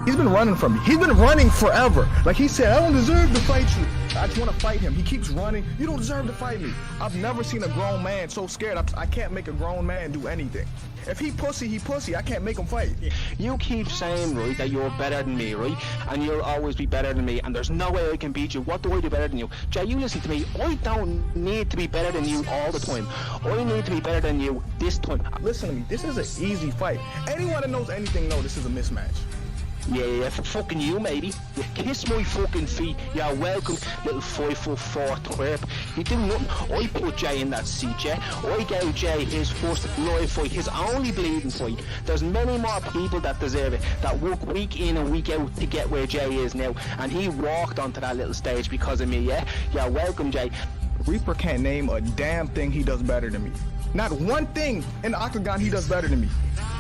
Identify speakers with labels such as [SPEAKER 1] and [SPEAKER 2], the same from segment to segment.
[SPEAKER 1] He's been running from me. He's been running forever. Like he said, I don't deserve to fight you. I just want to fight him. He keeps running. You don't deserve to fight me. I've never seen a grown man so scared. I can't make a grown man do anything. If he pussy, he pussy. I can't make him fight.
[SPEAKER 2] You keep saying, right, that you're better than me, right? And you'll always be better than me, and there's no way I can beat you. What do I do better than you? Jay, you listen to me. I don't need to be better than you all the time. I need to be better than you this time.
[SPEAKER 1] Listen to me. This is an easy fight. Anyone that knows anything knows this is a mismatch.
[SPEAKER 2] Yeah, for fucking you, matey. You kiss my fucking feet. You're welcome, little 5'4" twerp. You do nothing. I put Jay in that seat, yeah? I gave Jay his first live fight, his only bleeding fight. There's many more people that deserve it, that work week in and week out to get where Jay is now. And he walked onto that little stage because of me, yeah? You're welcome, Jay.
[SPEAKER 1] Reaper can't name a damn thing he does better than me. Not one thing in the octagon he does better than me.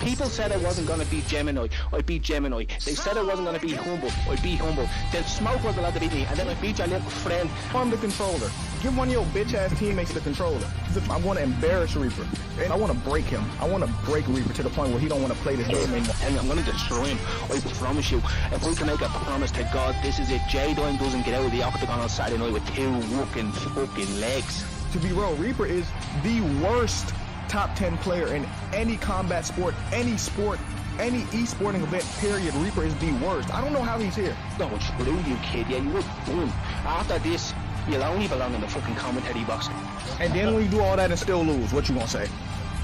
[SPEAKER 2] People said I wasn't going to beat Gemini. I beat Gemini. They said I wasn't going to beat Humble. I beat Humble. Then Smoke was allowed to beat me, and then I beat your little friend.
[SPEAKER 1] I'm the controller. Give one of your bitch-ass teammates the controller. I want to embarrass Reaper. And I want to break him. I want to break Reaper to the point where he don't want to play this game anymore.
[SPEAKER 2] And I'm going to destroy him. I promise you. If we can make a promise to God, this is it. Jay Dime doesn't get out of the octagon on Saturday night with two working fucking legs.
[SPEAKER 1] To be real, Reaper is the worst top 10 player in any combat sport, any e-sporting event, period. Reaper is the worst. I don't know how he's here.
[SPEAKER 2] No, screw you, kid. Yeah, you would. Boom. After this, you'll only belong in the fucking commentary box.
[SPEAKER 1] And then when you do all that and still lose, what you gonna say?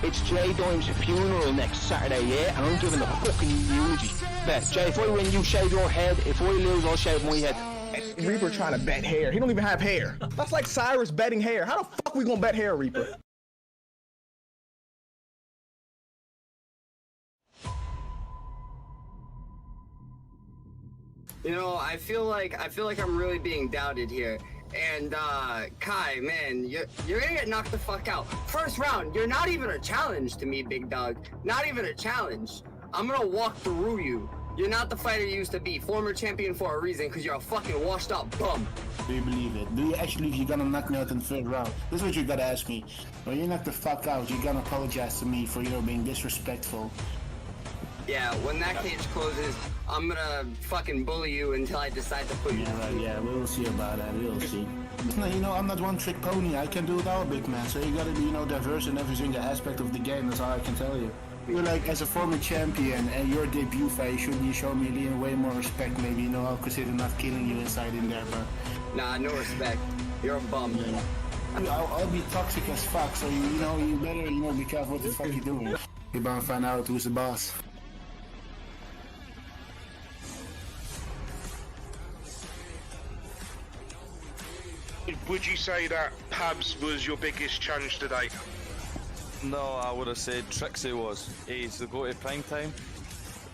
[SPEAKER 2] It's Jay Dime's funeral next Saturday, yeah? And I'm giving the fucking eulogy. Bet, Jay, if I win, you shave your head. If I lose, I'll shave my head.
[SPEAKER 1] And Reaper trying to bet hair. He don't even have hair. That's like Cyrus betting hair. How the fuck we gonna bet hair, Reaper?
[SPEAKER 3] You know, I feel like I'm really being doubted here. And Kai, man, you're gonna get knocked the fuck out. First round, you're not even a challenge to me, big dog. Not even a challenge. I'm gonna walk through you. You're not the fighter you used to be. Former champion for a reason, because you're a fucking washed up bum.
[SPEAKER 4] Do you believe it? Do you actually believe you're gonna knock me out in the third round? This is what you gotta ask me. When you knock the fuck out, you're gonna apologize to me for, being disrespectful.
[SPEAKER 3] Yeah, when that cage closes, I'm gonna fucking bully you until I decide to put you.
[SPEAKER 4] Yeah, right, yeah, we'll see about that, we'll see. I'm not one trick pony, I can do it all, big man. So you gotta be, diverse in every single aspect of the game, that's all I can tell you. You're like, as a former champion and your debut fight, you show me way more respect, maybe, I'll consider not killing you inside in there, but...
[SPEAKER 3] Nah, no respect. You're a bum.
[SPEAKER 4] Yeah. I'll be toxic as fuck, so you better, be careful what the fuck you're doing. You're bound to find out who's the boss.
[SPEAKER 5] Would you say that Pabs was your biggest challenge today?
[SPEAKER 6] No, I would have said Trixie was. He's the go to Primetime.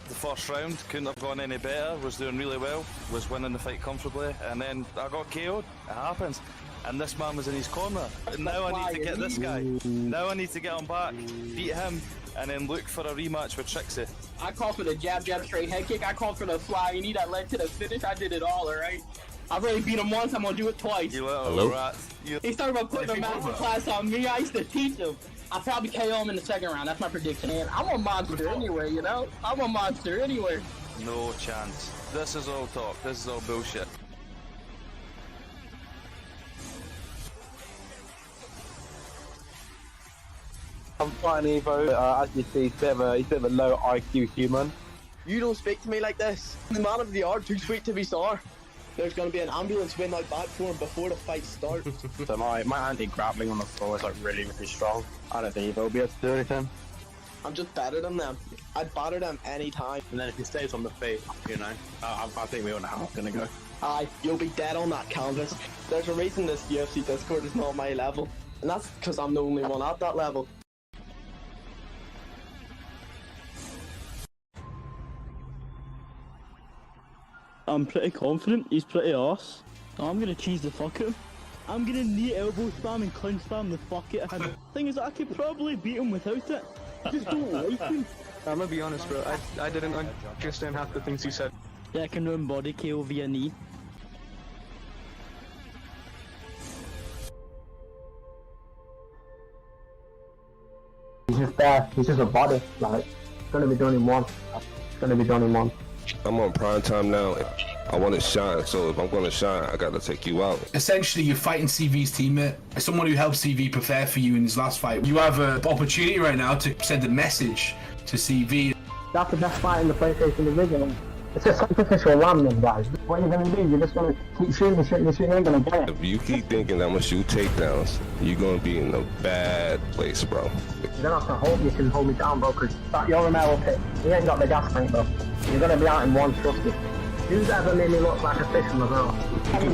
[SPEAKER 6] The first round couldn't have gone any better, was doing really well, was winning the fight comfortably, and then I got KO'd. It happens. And this man was in his corner. And now I need to get this guy. Now I need to get him back, beat him, and then look for a rematch with Trixie.
[SPEAKER 7] I called for the jab, straight head kick. I called for the fly. You need that led to the finish. I did it all, alright? I've already beat him once. I'm gonna do it twice.
[SPEAKER 6] You little rat.
[SPEAKER 7] He started about putting a master class on me. I used to teach him. I'll probably KO him in the second round. That's my prediction. And I'm a monster anyway, I'm a monster anyway.
[SPEAKER 6] No chance. This is all talk. This is all bullshit.
[SPEAKER 8] I'm fighting Evo. As you see, he's a bit of a low IQ human.
[SPEAKER 9] You don't speak to me like this. The man of the hour, too sweet to be sour. There's going to be an ambulance win out back for him before the fight starts.
[SPEAKER 8] So my anti-grappling on the floor is really, really strong. I don't think Evo will be able to do anything.
[SPEAKER 9] I'm just better than them. I'd batter them any time.
[SPEAKER 8] And then if he stays on the feet, I think we all know how it's going to go.
[SPEAKER 9] Aye, you'll be dead on that canvas. There's a reason this UFC Discord is not my level. And that's because I'm the only one at that level.
[SPEAKER 10] I'm pretty confident, he's pretty arse. I'm gonna cheese the fuck out of him. I'm gonna knee elbow spam and clinch spam the fuck out of him. Thing is, I could probably beat him without it. I just don't like him.
[SPEAKER 11] I'm gonna be honest, bro, I didn't understand half the things he said.
[SPEAKER 10] Yeah, I can run body KO via knee.
[SPEAKER 8] He's just there, he's just a body, like, it's gonna be done in one. It's gonna be done in one.
[SPEAKER 12] I'm on prime time now. I want to shine, so if I'm going to shine, I got to take you out.
[SPEAKER 4] Essentially, you're fighting CV's teammate. As someone who helped CV prepare for you in his last fight, you have an opportunity right now to send a message to CV.
[SPEAKER 7] That's the best fight in the PlayStation division. It's a sacrificial lamb, then, guys. What are you gonna do? You're just gonna keep shooting, you ain't gonna get it.
[SPEAKER 12] If you keep thinking I'm going to shoot takedowns, you're going to be in a bad place, bro.
[SPEAKER 7] You're not gonna hold me, you can hold me down, bro, because you're a metal pit. You ain't got the gas tank, bro. You're gonna be out in one, trust me. Who's ever made me look like a fish in the girl?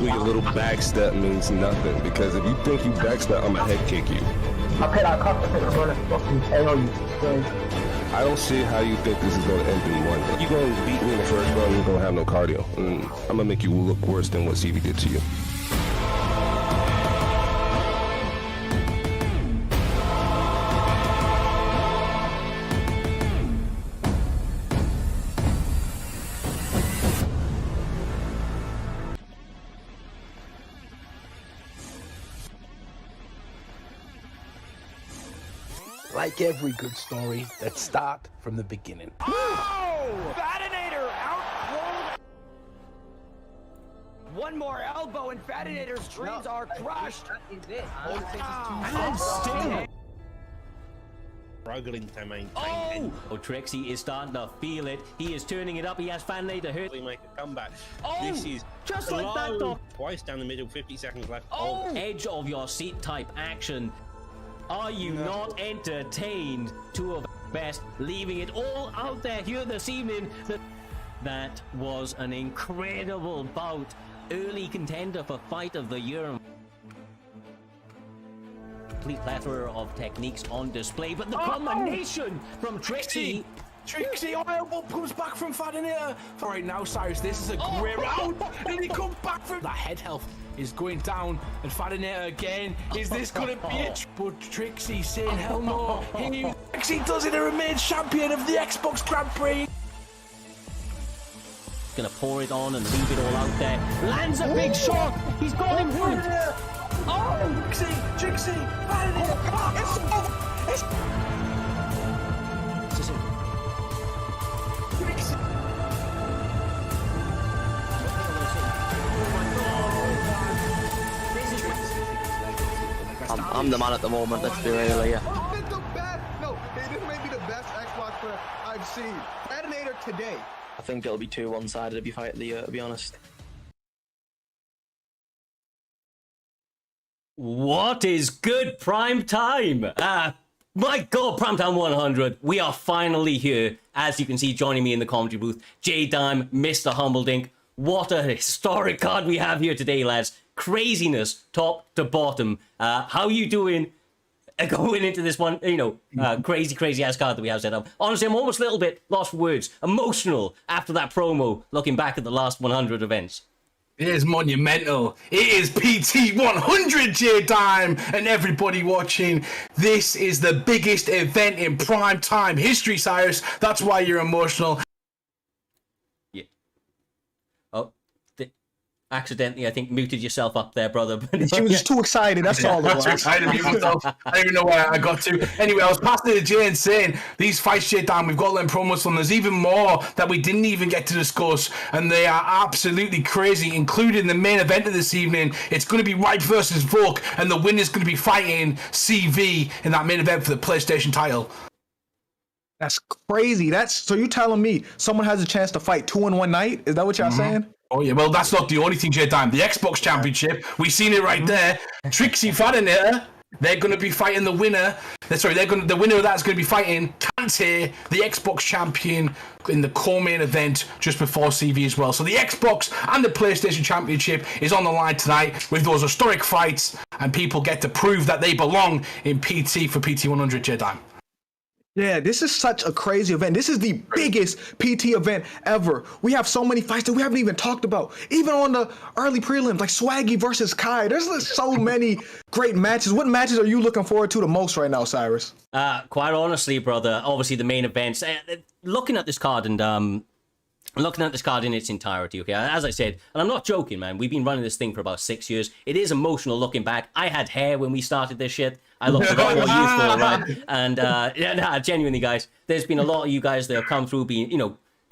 [SPEAKER 12] Your little backstep means nothing, because if you think you backstep, I'm going to head kick you.
[SPEAKER 7] I pay that cost, I think I'm gonna fucking KO you. So,
[SPEAKER 12] I don't see how you think this is going to end in one day. You're going to beat me in the first round, you're going to have no cardio. And I'm going to make you look worse than what CV did to you.
[SPEAKER 13] Like every good story, let's start from the beginning.
[SPEAKER 14] Oh! Fatinator out. One more elbow and Fatinator's dreams are crushed.
[SPEAKER 3] That is it.
[SPEAKER 8] Struggling to maintain.
[SPEAKER 14] Oh, Trixie is starting to feel it. He is turning it up. He has Fatinator hurt.
[SPEAKER 8] Make a comeback.
[SPEAKER 14] Oh,
[SPEAKER 8] this is
[SPEAKER 14] just like that, Doc.
[SPEAKER 8] Twice down the middle, 50 seconds left.
[SPEAKER 14] Oh, edge of your seat type action. Are you not entertained? Two of the best, leaving it all out there here this evening. That was an incredible bout. Early contender for Fight of the Year. Complete plethora of techniques on display, but the combination from Trixie.
[SPEAKER 13] Trixie, elbow comes back from Fatinator. All right, now, Cyrus, this is a great round. And he comes back from... That head health is going down. And Fatinator again. Is this going to be it? But Trixie saying hell no. Trixie does it and remains champion of the Xbox Grand Prix.
[SPEAKER 14] Gonna pour it on and leave it all out there. Lands a big shot. He's going for it.
[SPEAKER 13] Oh, Trixie, Fatinator. It's over. It's...
[SPEAKER 9] I'm the man at the moment, let's be real here.
[SPEAKER 1] The best. No, this may be the best Xbox player I've seen. Fatinator today.
[SPEAKER 9] I think it'll be 2 one-sided if you fight the year, to be honest.
[SPEAKER 14] What is good prime time? My God, Primetime 100. We are finally here. As you can see, joining me in the commentary booth, J-Dime, Mr. Humbledink. What a historic card we have here today, lads. Craziness, top to bottom. How you doing going into this one, crazy ass card that we have set up? Honestly, I'm almost a little bit lost for words. Emotional after that promo, looking back at the last 100 events.
[SPEAKER 13] It is monumental. It is PT 100 J-Dime and everybody watching. This is the biggest event in prime time history, Cyrus. That's why you're emotional.
[SPEAKER 14] Yeah. Oh, accidentally, I think, muted yourself up there, brother.
[SPEAKER 1] She was just too excited. That's all it was.
[SPEAKER 13] Too excited to mute myself. I don't even know where I got to. Anyway, I was passing it to Jay and saying, these fights, J-Dime, we've got them promos on. There's even more that we didn't even get to discuss, and they are absolutely crazy, including the main event of this evening. It's going to be Wright versus Volk, and the winner's going to be fighting CV in that main event for the PlayStation title.
[SPEAKER 1] That's crazy. So you're telling me someone has a chance to fight 2 in one night? Is that what y'all saying?
[SPEAKER 13] Oh yeah, well that's not the only thing, J-Dime. The Xbox Championship, we've seen it right there. Trixie Fatinator, they're going to be fighting the winner. The winner of that's going to be fighting Kante, the Xbox champion, in the co-main event just before CV as well. So the Xbox and the PlayStation Championship is on the line tonight with those historic fights, and people get to prove that they belong in PT for PT 100, J-Dime.
[SPEAKER 1] Yeah, this is such a crazy event. This is the biggest PT event ever. We have so many fights that we haven't even talked about. Even on the early prelims, like Swaggy versus Kai. There's so many great matches. What matches are you looking forward to the most right now, Cyrus?
[SPEAKER 14] Quite honestly, brother, obviously the main events. Looking at this card and looking at this card in its entirety, okay, as I said, and I'm not joking, man, we've been running this thing for about 6 years. It is emotional looking back. I had hair when we started this shit. I looked a lot more youthful, right? And genuinely, guys, there's been a lot of you guys that have come through being,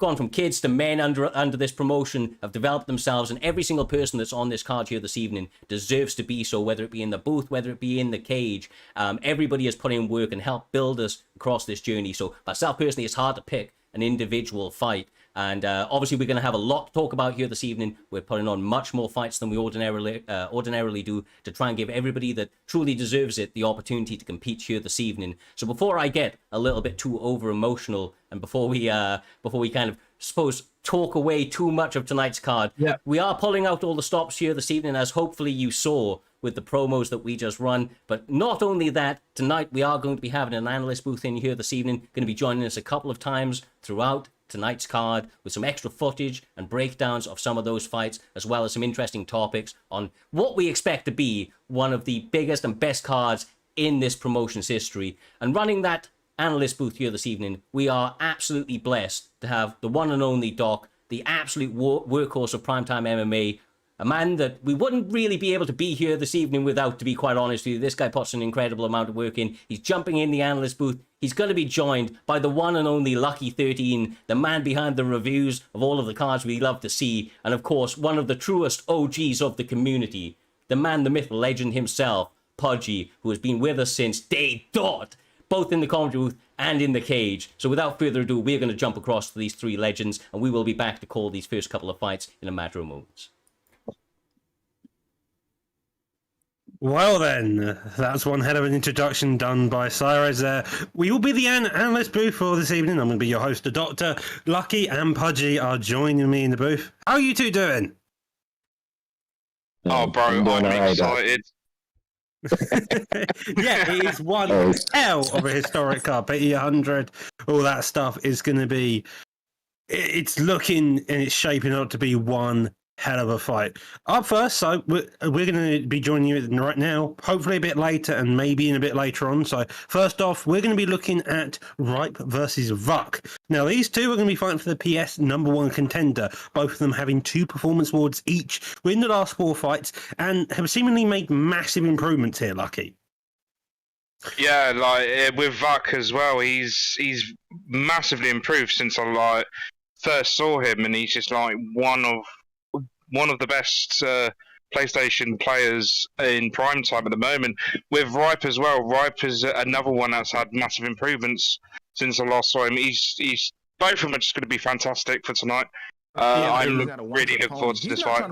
[SPEAKER 14] gone from kids to men under this promotion, have developed themselves, and every single person that's on this card here this evening deserves to be so, whether it be in the booth, whether it be in the cage. Everybody has put in work and helped build us across this journey. So myself personally, it's hard to pick an individual fight. And obviously, we're going to have a lot to talk about here this evening. We're putting on much more fights than we ordinarily do to try and give everybody that truly deserves it the opportunity to compete here this evening. So before I get a little bit too over emotional, and before we kind of talk away too much of tonight's card, we are pulling out all the stops here this evening, as hopefully you saw with the promos that we just run. But not only that, tonight we are going to be having an analyst booth in here this evening, going to be joining us a couple of times throughout tonight's card with some extra footage and breakdowns of some of those fights, as well as some interesting topics on what we expect to be one of the biggest and best cards in this promotion's history. And running that analyst booth here this evening, we are absolutely blessed to have the one and only Doc, the absolute workhorse of Primetime MMA, a man that we wouldn't really be able to be here this evening without, to be quite honest with you. This guy puts an incredible amount of work in. He's jumping in the analyst booth. He's going to be joined by the one and only Lucky 13, the man behind the reviews of all of the cards we love to see, and of course, one of the truest OGs of the community, the man, the myth, legend himself, Pudgy, who has been with us since day dot, both in the commentary booth and in the cage. So without further ado, we're going to jump across to these three legends, and we will be back to call these first couple of fights in a matter of moments.
[SPEAKER 15] Well then, that's one hell of an introduction done by Cyrus there. We will be the analyst booth for this evening. I'm going to be your host, the Doctor. Lucky and Pudgy are joining me in the booth. How are you two doing?
[SPEAKER 5] Oh, bro, I'm excited.
[SPEAKER 15] Yeah, it is one hell of a historic card. Petty 100, all that stuff is going to be... It's looking and it's shaping up to be one hell of a fight. Up first, so we're going to be joining you right now, hopefully a bit later and maybe in a bit later on. So first off, we're going to be looking at Ripe versus Vuck. Now, these two are going to be fighting for the PS #1 contender, both of them having 2 performance awards each within the last 4 fights and have seemingly made massive improvements here, Lucky.
[SPEAKER 5] Yeah, like with Vuck as well, he's massively improved since I first saw him, and he's just like one of the best PlayStation players in Primetime at the moment. With Ripe as well, Ripe is another one that's had massive improvements since I last saw him. He's both of them are just going to be fantastic for tonight. I really look forward to this fight.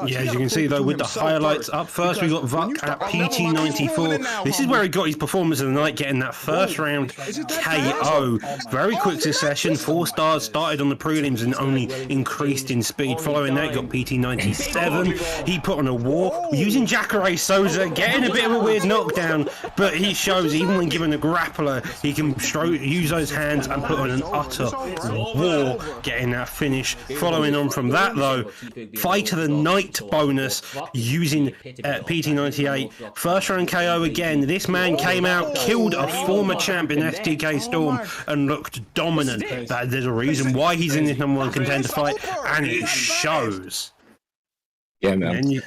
[SPEAKER 15] Yeah, as you can see though, with the highlights up first, we got Vuck at PT94. This is where he got his performance of the night, getting that first round KO. Very quick succession, 4 stars, started on the prelims and only increased in speed. Following that, got PT97. He put on a war using Jacare Souza, getting a bit of a weird knockdown, but he shows even when given a grappler, he can use those hands and put on an utter war, getting that finish. Following on from that, though, Fight of the Night bonus using PT98. First round KO again. This man came out, killed a former champion, STK Storm, and looked dominant. There's a reason why he's in this #1 contender fight, and it shows.
[SPEAKER 16] Yeah, man.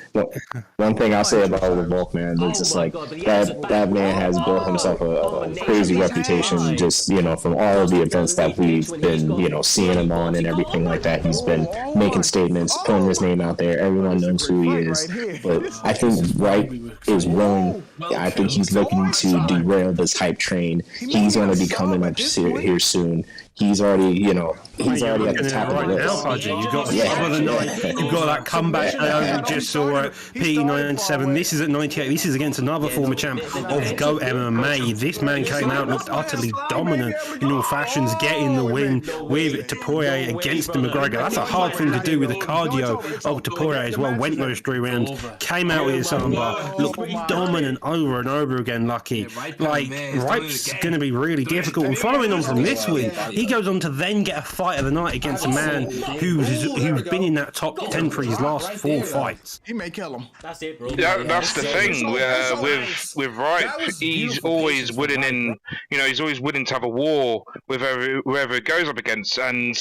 [SPEAKER 16] One thing I'll say about Volk, man, is just like that man has built himself a crazy reputation. Just from all of the events that we've been seeing him on and everything like that. He's been making statements, putting his name out there. Everyone knows who he is. But I think Ripe is willing. I think he's looking to derail this hype train. He's going to be coming up here soon. He's already, he's already at the top of the list.
[SPEAKER 15] You've got you've got that comeback we just saw at P97. This is at 98. This is against another former champ of Go MMA. This man came out, looked utterly dominant in all fashions, getting the win with Tapoye against the McGregor. That's a hard thing to do with the cardio of Tapoye as well. Went those 3 rounds, came out with his armbar, looked dominant over and over again, Lucky. Like, Ripe's going to be really difficult. And following on from this win, he goes on to then get a fight of the night against a man who's been in that top 10 for his last 4 fights.
[SPEAKER 1] He may kill him.
[SPEAKER 14] That's it, bro.
[SPEAKER 5] Yeah, that's the thing with Ripe. He's always willing he's always willing to have a war with whoever it goes up against. And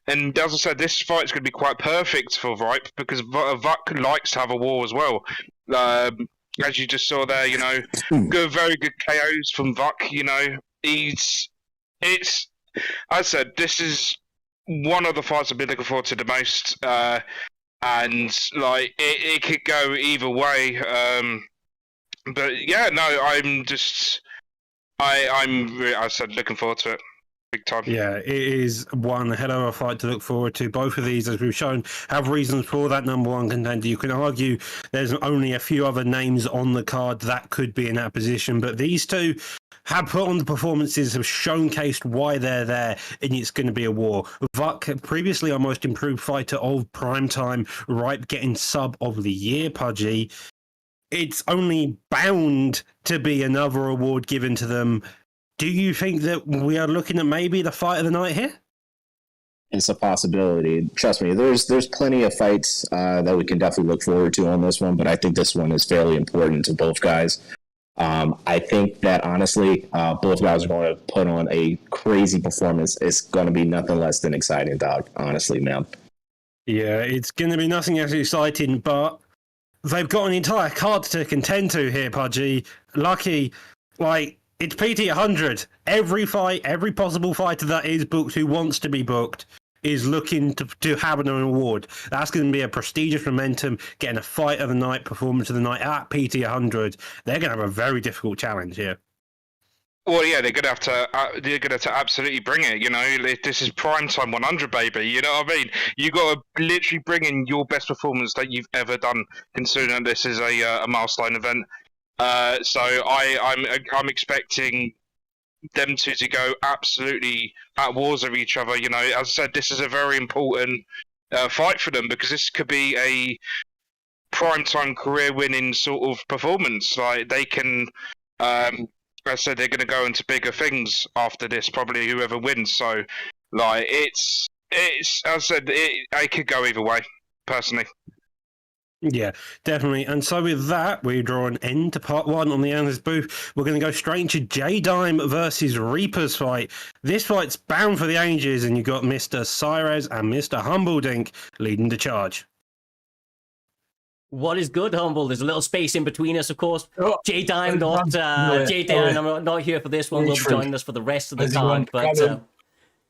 [SPEAKER 5] as I said, this fight's going to be quite perfect for Ripe because Vuck likes to have a war as well. As you just saw there, very good KOs from Vuck. I said, this is one of the fights I've been looking forward to the most, and like it could go either way. But yeah, no, I said looking forward to it big time.
[SPEAKER 15] Yeah, it is one hell of a fight to look forward to. Both of these, as we've shown, have reasons for that number one contender. You can argue there's only a few other names on the card that could be in that position, but these two have put on the performances, have showcased why they're there, and it's going to be a war. Vuk, previously our most improved fighter of Primetime, Ripe getting sub of the year, Pudgy. It's only bound to be another award given to them. Do you think that we are looking at maybe the fight of the night here?
[SPEAKER 16] It's a possibility. Trust me, there's plenty of fights that we can definitely look forward to on this one, but I think this one is fairly important to both guys. I think that honestly, both guys are going to put on a crazy performance. It's going to be nothing less than exciting, dog. Honestly, man.
[SPEAKER 15] Yeah, it's going to be nothing as exciting, but they've got an entire card to contend to here, Pudgy. Lucky, like, it's PT 100. Every fight, every possible fighter that is booked who wants to be booked is looking to have an award. That's going to be a prestigious momentum, getting a fight of the night, performance of the night at PT 100. They're going to have a very difficult challenge here.
[SPEAKER 5] Well, yeah, they're gonna have to absolutely bring it. You know, this is Primetime 100, baby. You know what I mean? You got to literally bring in your best performance that you've ever done, considering that this is a milestone event. So I'm expecting them two to go absolutely at wars with each other. You know, as I said, this is a very important fight for them because this could be a Primetime career-winning sort of performance. Like they can. I said they're going to go into bigger things after this, probably whoever wins. So, like, it's as I said, I could go either way, personally.
[SPEAKER 15] Yeah, definitely. And so with that, we draw an end to part one on the analyst booth. We're going to go straight into J-Dime versus Reaper's fight. This fight's bound for the ages, and you've got Mr. Cyrez and Mr. Humbledink leading the charge.
[SPEAKER 14] What is good, Humble? There's a little space in between us, of course. J-Dime I'm not here for this one. Will be joining us for the rest of the card. But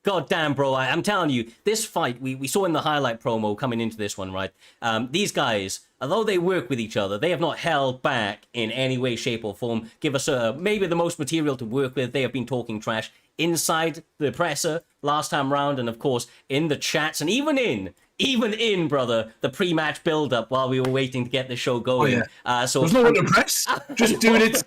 [SPEAKER 14] God damn, bro, I'm telling you, this fight, we saw in the highlight promo coming into this one, right? These guys, although they work with each other, they have not held back in any way, shape, or form. Give us maybe the most material to work with. They have been talking trash inside the presser last time round, and of course, in the chats, and even in, brother, the pre-match build-up while we were waiting to get the show going. So
[SPEAKER 13] there's no one to press. Just doing it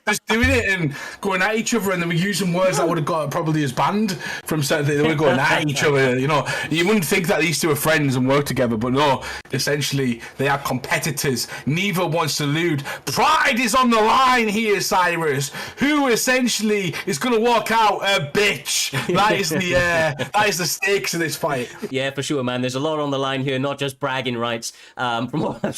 [SPEAKER 13] and going at each other, and then we using words that would have got probably as banned from certain things. They were going at each other. You know, you wouldn't think that these two are friends and work together, but no. Essentially, they are competitors. Neither wants to lose. Pride is on the line here, Cyrus. Who essentially is going to walk out a bitch? That is the stakes of this fight.
[SPEAKER 14] Yeah, for sure, man. There's a lot on the line here, not just bragging rights. From what I've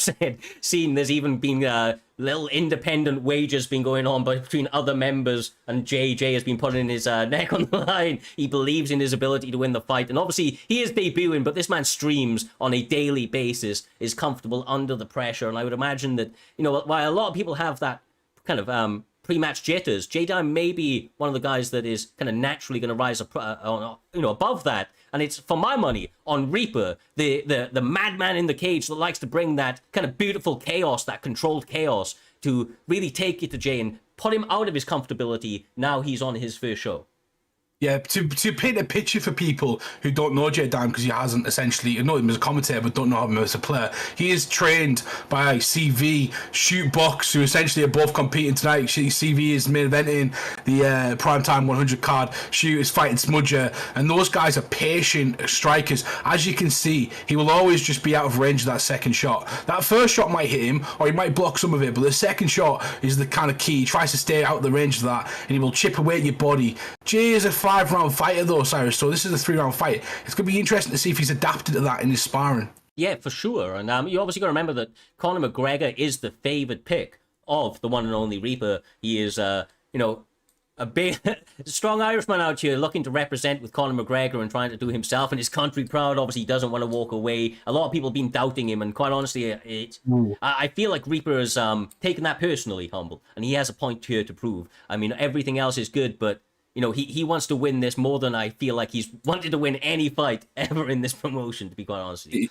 [SPEAKER 14] seen, there's even been little independent wagers been going on between other members, and JJ has been putting his neck on the line. He believes in his ability to win the fight, and obviously he is debuting, but this man streams on a daily basis, is comfortable under the pressure, and I would imagine that, you know, while a lot of people have that kind of pre-match jitters, J-Dime may be one of the guys that is kind of naturally going to rise up, above that. And it's, for my money, on Reaper, the madman in the cage that likes to bring that kind of beautiful chaos, that controlled chaos, to really take it to Jay and put him out of his comfortability. Now he's on his first show.
[SPEAKER 13] Yeah, to paint a picture for people who don't know J-Dime, because he hasn't essentially know him as a commentator but don't know him as a player, he is trained by CV Shootbox, who essentially are both competing tonight. CV is main eventing the Primetime 100 card. Shoot is fighting Smudger, and those guys are patient strikers. As you can see, he will always just be out of range of that second shot. That first shot might hit him, or he might block some of it, but the second shot is the kind of key. He tries to stay out of the range of that, and he will chip away at your body. Jay is a 5-round fighter though, Cyrus, so this is a 3-round fight. It's going to be interesting to see if he's adapted to that in his sparring.
[SPEAKER 14] Yeah, for sure. And you obviously got to remember that Conor McGregor is the favoured pick of the one and only Reaper. He is, a big, strong Irishman out here looking to represent with Conor McGregor and trying to do himself and his country proud. Obviously, he doesn't want to walk away. A lot of people have been doubting him, and quite honestly, I feel like Reaper has taken that personally, Humble, and he has a point here to prove. I mean, everything else is good, but you know, he wants to win this more than I feel like he's wanted to win any fight ever in this promotion, to be quite honest with you.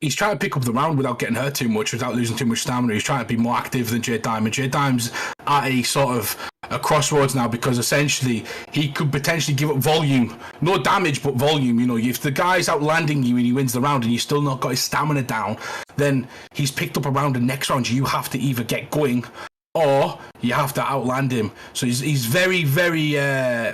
[SPEAKER 13] He's trying to pick up the round without getting hurt too much, without losing too much stamina. He's trying to be more active than Jay Dime. And Jay Dime's at a sort of a crossroads now, because essentially he could potentially give up volume. No damage, but volume. You know, if the guy's outlanding you and he wins the round and you still not got his stamina down, then he's picked up a round, and next round you have to either get going or you have to outland him. So he's very, very,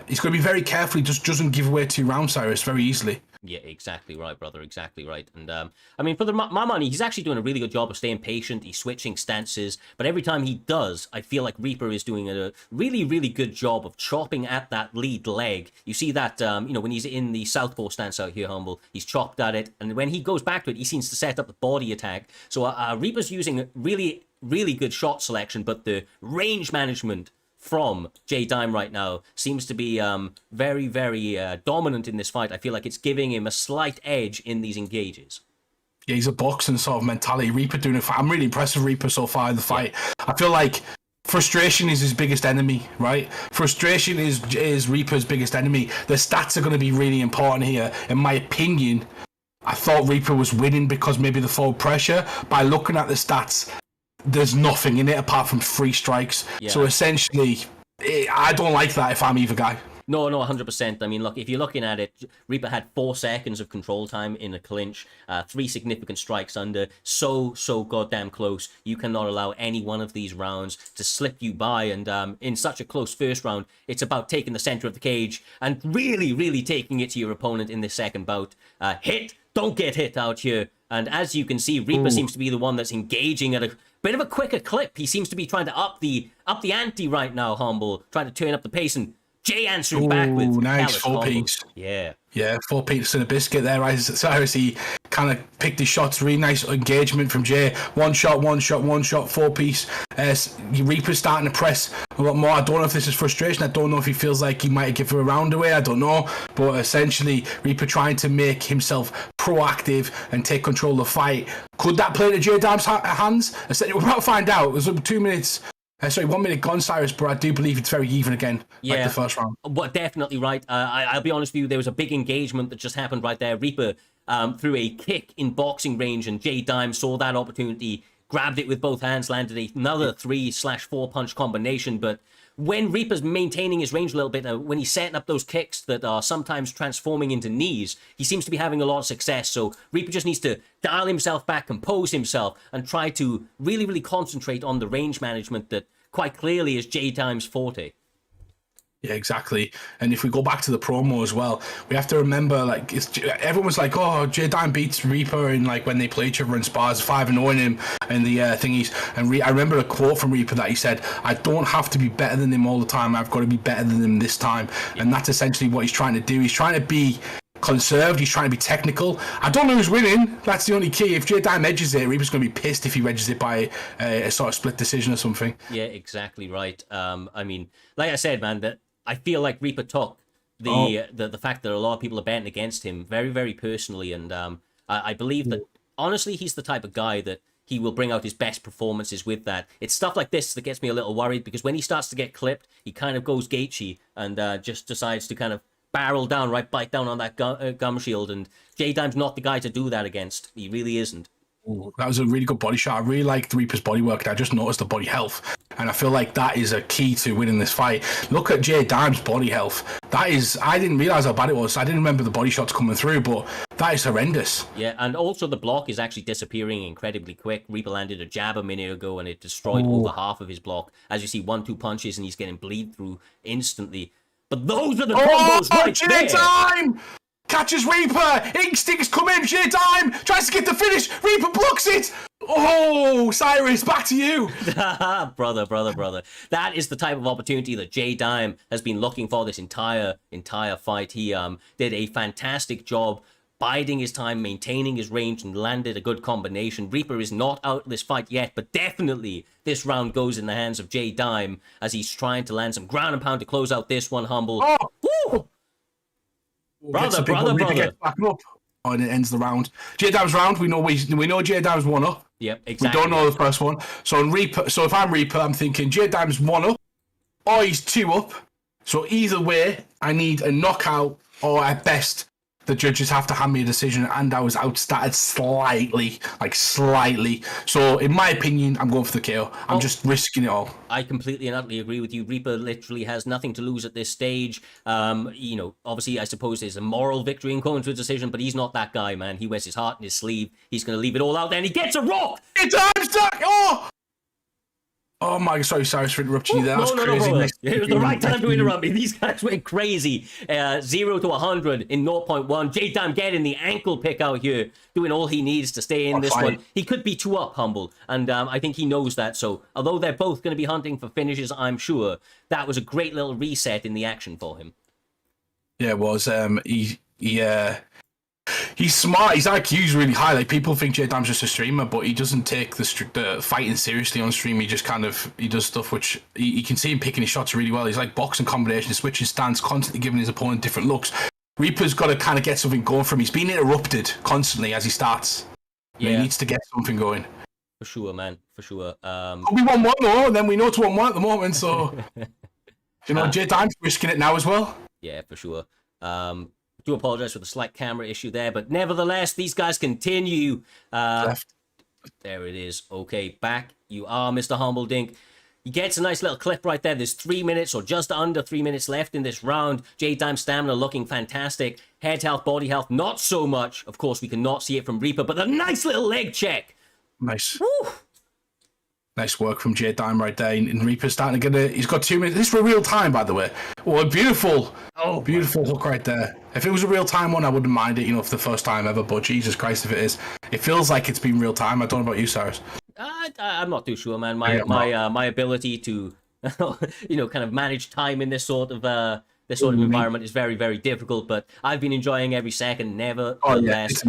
[SPEAKER 13] he's going to be very careful. He just doesn't give away 2 rounds, Cyrus, very easily.
[SPEAKER 14] Yeah, exactly right, brother. Exactly right. And I mean, for my money, he's actually doing a really good job of staying patient. He's switching stances, but every time he does, I feel like Reaper is doing a really, really good job of chopping at that lead leg. You see that, you know, when he's in the southpaw stance out here, Humble, he's chopped at it, and when he goes back to it, he seems to set up the body attack. So Reaper's using really, really good shot selection, but the range management from Jay Dime right now seems to be very, very dominant in this fight. I feel like it's giving him a slight edge in these engages.
[SPEAKER 13] Yeah, he's a boxing sort of mentality. Reaper doing it. I'm really impressed with Reaper so far in the fight. Yeah. I feel like frustration is his biggest enemy, right? Frustration is Reaper's biggest enemy. The stats are going to be really important here. In my opinion, I thought Reaper was winning because maybe the forward pressure. By looking at the stats, there's nothing in it apart from 3 strikes. Yeah. So essentially, I don't like that if I'm either guy.
[SPEAKER 14] No, 100%. I mean, look, if you're looking at it, Reaper had 4 seconds of control time in a clinch, 3 significant strikes under, so goddamn close. You cannot allow any one of these rounds to slip you by, and in such a close first round, it's about taking the center of the cage and really, really taking it to your opponent in this second bout. Hit, don't get hit out here. And as you can see, Reaper seems to be the one that's engaging at a bit of a quicker clip. He seems to be trying to up the ante right now, Humble, trying to turn up the pace, and Jay answering back with
[SPEAKER 13] nice 4 peaks.
[SPEAKER 14] Yeah,
[SPEAKER 13] 4 peaks and a biscuit there. Right, Cyrus, he kind of picked his shots. Really nice engagement from Jay. One shot, 4 piece. Reaper's starting to press a lot more. I don't know if this is frustration. I don't know if he feels like he might give a round away. I don't know. But essentially, Reaper trying to make himself proactive and take control of the fight. Could that play into Jay Dime's hands? We're about to find out. It was 2 minutes. 1 minute gone, Cyrus, but I do believe it's very even again, like the first round.
[SPEAKER 14] Well, definitely right. I'll be honest with you, there was a big engagement that just happened right there. Reaper threw a kick in boxing range, and Jay Dime saw that opportunity, grabbed it with both hands, landed another 3/4 punch combination. But when Reaper's maintaining his range a little bit, when he's setting up those kicks that are sometimes transforming into knees, he seems to be having a lot of success. So Reaper just needs to dial himself back, compose himself, and try to really, really concentrate on the range management that quite clearly is Jay Dime's forte.
[SPEAKER 13] Yeah, exactly. And if we go back to the promo as well, we have to remember, like, everyone's like, oh, Jay Dime beats Reaper in, like, when they play each other in spars, 5-0 in him and the thingies. And I remember a quote from Reaper that he said, I don't have to be better than him all the time. I've got to be better than him this time. Yeah. And that's essentially what he's trying to do. He's trying to be conserved. He's trying to be technical. I don't know who's winning. That's the only key. If Jay Dime edges it, Reaper's going to be pissed if he edges it by a sort of split decision or something.
[SPEAKER 14] Yeah, exactly right. I mean, like I said, man, that I feel like Reaper took the fact that a lot of people are betting against him very, very personally, and I believe that honestly he's the type of guy that he will bring out his best performances with that. It's stuff like this that gets me a little worried, because when he starts to get clipped, he kind of goes Gaethje and just decides to kind of barrel down, right, bite down on that gum shield, and Jay Dime's not the guy to do that against. He really isn't.
[SPEAKER 13] Ooh, that was a really good body shot. I really liked Reaper's body work. I just noticed the body health, and I feel like that is a key to winning this fight. Look at Jay Dime's body health. That is, I didn't realize how bad it was. I didn't remember the body shots coming through, but that is horrendous.
[SPEAKER 14] Yeah, and also the block is actually disappearing incredibly quick. Reaper landed a jab a minute ago, and it destroyed over half of his block. As you see, 1-2 punches, and he's getting bleed through instantly. But those are the combos right
[SPEAKER 13] Jay
[SPEAKER 14] there.
[SPEAKER 13] Dime! Catches Reaper! Instincts come in, Jay Dime! Tries to get the finish! Reaper blocks it! Oh, Cyrus, back to you!
[SPEAKER 14] brother. That is the type of opportunity that Jay Dime has been looking for this entire fight. He did a fantastic job biding his time, maintaining his range, and landed a good combination. Reaper is not out of this fight yet, but definitely this round goes in the hands of Jay Dime as he's trying to land some ground and pound to close out this one, Humble.
[SPEAKER 13] Oh!
[SPEAKER 14] Woo! Brother.
[SPEAKER 13] Gets back up. Oh, and it ends the round. Jay Dime's round. We know Jay Dime's 1 up.
[SPEAKER 14] Yep, exactly.
[SPEAKER 13] We don't know the first one. So if I'm Reaper, I'm thinking Jay Dime's 1 up, or he's 2 up. So either way, I need a knockout, or at best, the judges have to hand me a decision, and I was outstatted slightly. So, in my opinion, I'm going for the KO. I'm just risking it all.
[SPEAKER 14] I completely and utterly agree with you. Reaper literally has nothing to lose at this stage. You know, obviously, I suppose there's a moral victory in going to a decision, but he's not that guy, man. He wears his heart in his sleeve. He's going to leave it all out there, and he gets a rock!
[SPEAKER 13] It's time stuck! Oh my, sorry, Cyrus, for interrupting you there. That's crazy.
[SPEAKER 14] No. It was the right time to interrupt me. These guys went crazy. 0 to 100 in 0.1. J-Dime getting the ankle pick out here, doing all he needs to stay in this one. He could be 2 up, Humble, and I think he knows that. So, although they're both going to be hunting for finishes, I'm sure that was a great little reset in the action for him.
[SPEAKER 13] Yeah, it was. He's smart. His IQ's really high. Like, people think J-Dime's just a streamer, but he doesn't take the fighting seriously on stream. He just he does stuff which you can see him picking his shots really well. He's like boxing combinations, switching stance, constantly giving his opponent different looks. Reaper's got to kind of get something going for him. He's being interrupted constantly as he starts. Yeah. He needs to get something going.
[SPEAKER 14] For sure, man. For sure.
[SPEAKER 13] We 1-1 though, and then we know it's 1-1 at the moment, so you know, J-Dime's risking it now as well.
[SPEAKER 14] Yeah, for sure. Do apologize for the slight camera issue there, but nevertheless, these guys continue. There it is. Okay, back you are, Mr. Humbledink. He gets a nice little clip right there. There's 3 minutes or just under 3 minutes left in this round. J-Dime stamina looking fantastic. Head health, body health, not so much. Of course, we cannot see it from Reaper, but a nice little leg check.
[SPEAKER 13] Nice.
[SPEAKER 14] Woo.
[SPEAKER 13] Nice work from J-Dime right there. And Reaper's starting to get he's got 2 minutes. This is for real time, by the way. Oh, beautiful. Oh, beautiful hook right there. If it was a real time one, I wouldn't mind it, you know, for the first time ever. But Jesus Christ, if it is, it feels like it's been real time. I don't know about you, Cyrus.
[SPEAKER 14] I'm not too sure, man. My ability to, you know, kind of manage time in this sort of environment is very, very difficult. But I've been enjoying every second. Nevertheless,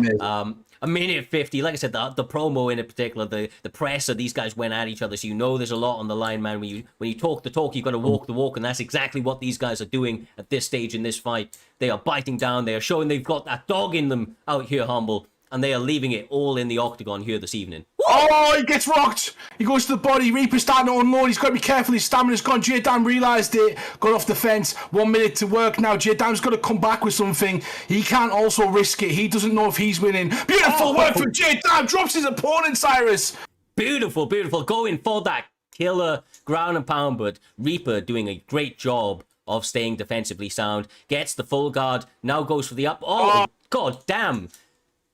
[SPEAKER 14] a minute 50. Like I said, the promo in particular, the presser, these guys went at each other. So you know there's a lot on the line, man. When you talk the talk, you've got to walk the walk, and that's exactly what these guys are doing at this stage in this fight. They are biting down. They are showing they've got that dog in them out here, Humble. And they are leaving it all in the octagon here this evening.
[SPEAKER 13] Oh, he gets rocked. He goes to the body. Reaper's starting to unload. He's got to be careful. His stamina's gone. J-Dime realised it. Got off the fence. 1 minute to work now. J-Dime's got to come back with something. He can't also risk it. He doesn't know if he's winning. Beautiful work from J-Dime. Drops his opponent, Cyrus.
[SPEAKER 14] Beautiful, beautiful. Going for that killer ground and pound, but Reaper doing a great job of staying defensively sound. Gets the full guard. Now goes for the up. Oh. God damn.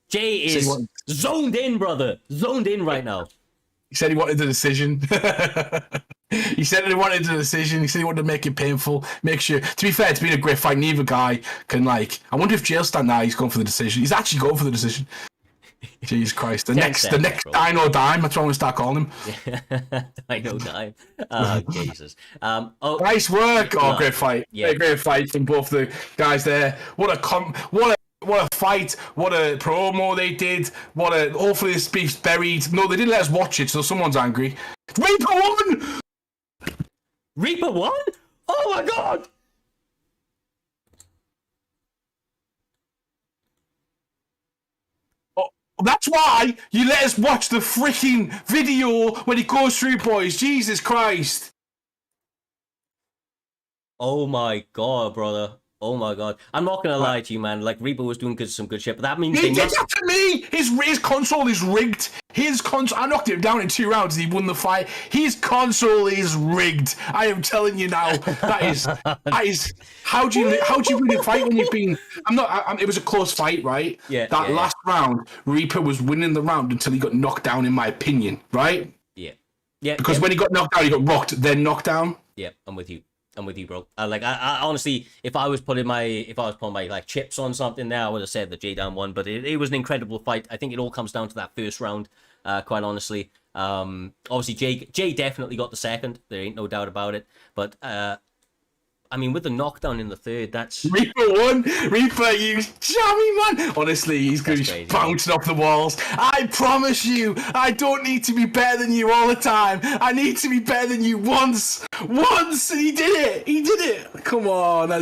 [SPEAKER 14] Jay is zoned in, brother. Zoned in right now.
[SPEAKER 13] He said he wanted the decision. He said he wanted the decision. He said he wanted to make it painful. Make sure. To be fair, it's been a great fight. Neither guy can, like. I wonder if Jail stand now. He's going for the decision. He's actually going for the decision. Jesus Christ. The next Dino Dime. That's what I'm going to start calling him.
[SPEAKER 14] Dino Dime. Oh, Jesus.
[SPEAKER 13] Nice work. Oh, great fight. Yeah. Great fight from both the guys there. What a fight, what a promo they did, hopefully this beef's buried. No, they didn't let us watch it, so someone's angry. Reaper won!
[SPEAKER 14] Reaper won? Oh my god!
[SPEAKER 13] Oh, that's why you let us watch the freaking video when he goes through, boys. Jesus Christ.
[SPEAKER 14] Oh my god, brother. Oh my god. I'm not gonna lie to you, man. Like, Reaper was doing some good shit, but that means
[SPEAKER 13] he did that to me! His console is rigged. I knocked him down in 2 rounds and he won the fight. His console is rigged. I am telling you now. That is how do you win a fight when you've been it was a close fight, right?
[SPEAKER 14] Yeah.
[SPEAKER 13] Last round, Reaper was winning the round until he got knocked down, in my opinion, right?
[SPEAKER 14] Yeah. Yeah.
[SPEAKER 13] Because when he got knocked down, he got rocked, then knocked down.
[SPEAKER 14] Yeah, I'm with you. Bro. I honestly, if I was putting my like chips on something there, I would have said that J-Dime won. But it was an incredible fight. I think it all comes down to that first round. Quite honestly, obviously Jay definitely got the second. There ain't no doubt about it. But I mean, with the knockdown in the third, that's
[SPEAKER 13] Reaper won. Reaper, you jammy man. Honestly, he's going to be bouncing off the walls. I promise you, I don't need to be better than you all the time. I need to be better than you once. And he did it. Come on, that's